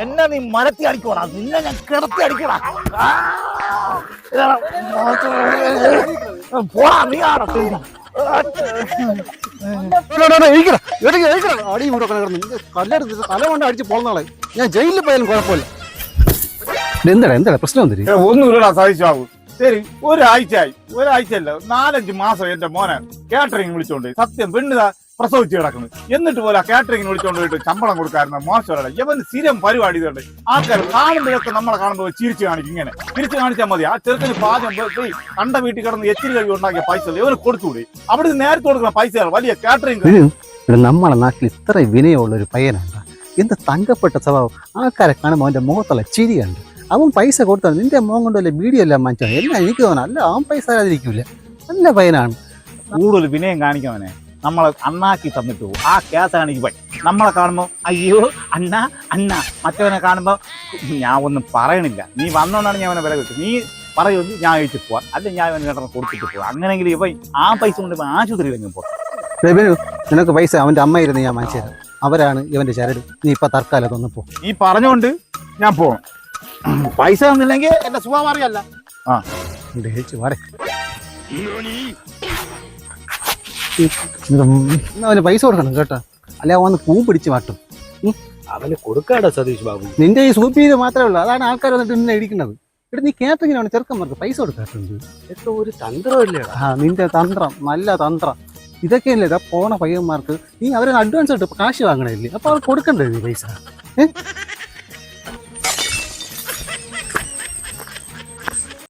എന്നെ നീ മരത്തി അടിക്കോടാ, നിന്നെ ഞാൻ കിടത്തി അടിക്കോടാ. പോടാ നീ ആടാ. അടി കല്ലെടുത്ത് തല കൊണ്ട് അടിച്ച് പോളനാളെ ഞാൻ ജയിലിൽ പോയാലും കുഴപ്പമില്ല. എന്താ പ്രശ്നം? ഒന്നുമില്ലടാ സതീശാവു. ശരി, ഒരാഴ്ചയല്ല 4-5 മാസം എന്റെ മോനെ കാറ്ററിംഗ് വിളിച്ചോണ്ട് സത്യം പെണ്ണ് പ്രസവിച്ച് കിടക്കുന്നു. എന്നിട്ട് പോലെ കാറ്ററിംഗ് വിളിച്ചോണ്ട് പോയിട്ട് ശമ്പളം കൊടുക്കാറുണ്ട്. മോശമല്ല, ഇവന് സ്ഥിരം പരിപാടി ഇതുണ്ട്. ആൾക്കാർ കാണുമ്പോഴൊക്കെ നമ്മളെ കാണുമ്പോൾ ചിരിച്ചു കാണിക്കും. ഇങ്ങനെ ചിരിച്ചു കാണിച്ചാൽ മതി. ആ ചെറുക്കന് പാചകം കണ്ട വീട്ടിൽ കിടന്ന് എച്ചിരി കഴിവ് ഉണ്ടാക്കിയ പൈസ ഇവന് കൊടുത്തുകൂടി. അവിടെ നേരത്തെ കൊടുക്കുന്ന പൈസ വലിയ കാറ്ററിംഗ്. നമ്മളെ നാട്ടിൽ ഇത്ര വിനയമുള്ള ഒരു പയ്യനാണ്. എന്ത് തങ്കപ്പെട്ട സ്വഭാവം. ആൾക്കാരെ കാണുമ്പോൾ അവന്റെ മുഖത്തുള്ള ചിരിയുണ്ട്. അവൻ പൈസ കൊടുത്താണ് നിന്റെ മോൻ കൊണ്ടല്ലേ വീഡിയോ എല്ലാം മാറ്റാൻ എല്ലാം എനിക്ക് തോന്നാം. അല്ല, അവൻ പൈസ തരാതിരിക്കൂല. നല്ല പയ്യനാണ്. കൂടുതൽ വിനയം കാണിക്കവനെ നമ്മളെ അണ്ണാക്കി തന്നിട്ട് പോകും. ആ കേസ് കാണിക്കും. നമ്മളെ കാണുമ്പോൾ അയ്യോ അണ്ണ അണ്ണ, മറ്റവനെ കാണുമ്പോൾ ഞാൻ ഒന്നും പറയണില്ല. നീ വന്നോണ്ടാണ് ഞാൻ അവനെ വില കിട്ടും. നീ പറയുമെങ്കിൽ ഞാൻ കഴിച്ച് പോവാം, അല്ലെങ്കിൽ ഞാൻ അവന് കേട്ടോ കൊടുത്തിട്ട് പോവാം. അങ്ങനെയെങ്കിൽ ഇവ ആ പൈസ കൊണ്ട് ആശുപത്രിയിലെങ്കിലും പോകാം. നിനക്ക് പൈസ അവന്റെ അമ്മയിരുന്ന് ഞാൻ വാങ്ങിച്ചു തരാം. അവരാണ് ഇവന്റെ ചരട്. നീ ഇപ്പൊ തൽക്കാലം ഒന്നിപ്പോ ഈ പറഞ്ഞുകൊണ്ട് ഞാൻ പോവാം. പൈസ തന്നില്ലെങ്കിൽ എന്റെ സ്വഭാവം അറിയല്ല. അവന് പൈസ കൊടുക്കണം കേട്ടോ, അല്ലെ അവന്ന് പൂ പിടിച്ച് മാട്ടും. അവന് കൊടുക്കാടാ സതീഷ് ബാബു. നിന്റെ ഈ സൂപ്പ് ചെയ്ത് മാത്രമേ ഉള്ളൂ. അതാണ് ആൾക്കാർ വന്നിട്ട് നിന്നെ ഇടിക്കുന്നത്. ഇവിടെ നീ കേട്ടറിങ്ങിനാണ് ചെറുക്കന്മാർക്ക് പൈസ കൊടുക്കാറുണ്ട്. എന്തോ ഒരു തന്ത്രമല്ലേ? നിന്റെ തന്ത്രം നല്ല തന്ത്രം. ഇതൊക്കെയല്ലേ പോണ പയ്യന്മാർക്ക് നീ അവരെ അഡ്വാൻസ് ആയിട്ട് കാശ് വാങ്ങണല്ലേ? അപ്പൊ അവർ കൊടുക്കണ്ടേ നീ പൈസ?